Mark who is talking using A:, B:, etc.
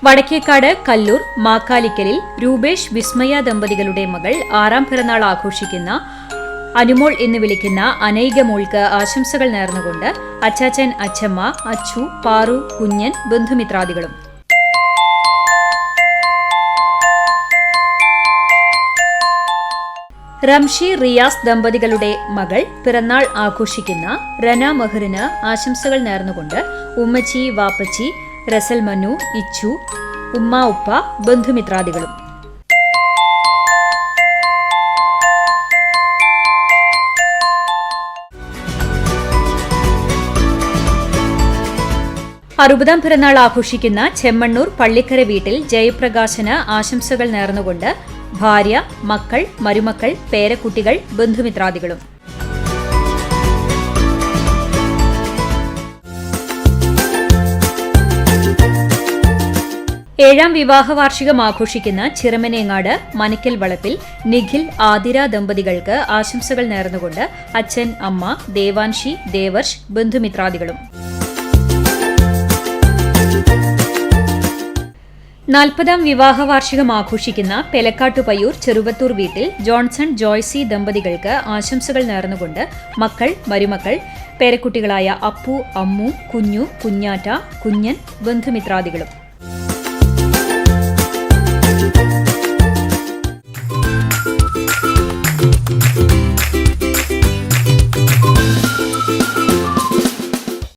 A: വടക്കേക്കാട് കല്ലൂർ മാക്കാലിക്കലിൽ രൂപേഷ് വിസ്മയ ദമ്പതികളുടെ മകൾ 6ാം പിറന്നാൾ ആഘോഷിക്കുന്ന അനുമോൾ എന്ന് വിളിക്കുന്ന അനൈകമോൾക്ക് ആശംസകൾ നേർന്നുകൊണ്ട് അച്ചാച്ചൻ, അച്ചമ്മ, അച്ചു, പാറു, കുഞ്ഞൻ, ബന്ധുമിത്രാദികളും. റംഷി റിയാസ് ദമ്പതികളുടെ മകൾ പിറന്നാൾ ആഘോഷിക്കുന്ന റന മെഹറിന് ആശംസകൾ നേർന്നുകൊണ്ട് ഉമ്മച്ചി, വാപ്പച്ചി, റസൽ മനു, ഇച്ചു, ഉമ്മ, ഉപ്പ, ബന്ധുമിത്രാദികളും. അറുപതാം പിറന്നാൾ ആഘോഷിക്കുന്ന ചെമ്മണ്ണൂർ പള്ളിക്കര വീട്ടിൽ ജയപ്രകാശന് ആശംസകൾ നേർന്നുകൊണ്ട് ഭാര്യ, മക്കൾ, മരുമക്കൾ, പേരക്കുട്ടികൾ, ബന്ധുമിത്രാദികളും. ഏഴാം വിവാഹ വാർഷികം ആഘോഷിക്കുന്ന ചിറമനേങ്ങാട് മനക്കൽ വളപ്പിൽ നിഖിൽ, ആതിര ദമ്പതികൾക്ക് ആശംസകൾ നേർന്നുകൊണ്ട് അച്ഛൻ, അമ്മ, ദേവാൻഷി, ദേവർഷ്, ബന്ധുമിത്രാദികളും. 40ാം വിവാഹ വാർഷികം ആഘോഷിക്കുന്ന പെലക്കാട്ടുപയ്യൂർ ചെറുവത്തൂർ വീട്ടിൽ ജോൺസൺ, ജോയ്സി ദമ്പതികൾക്ക് ആശംസകൾ നേർന്നുകൊണ്ട് മക്കൾ, മരുമക്കൾ, പേരക്കുട്ടികളായ അപ്പു, അമ്മു, കുഞ്ഞു, കുഞ്ഞാറ്റ, കുഞ്ഞൻ, ബന്ധുമിത്രാദികളും.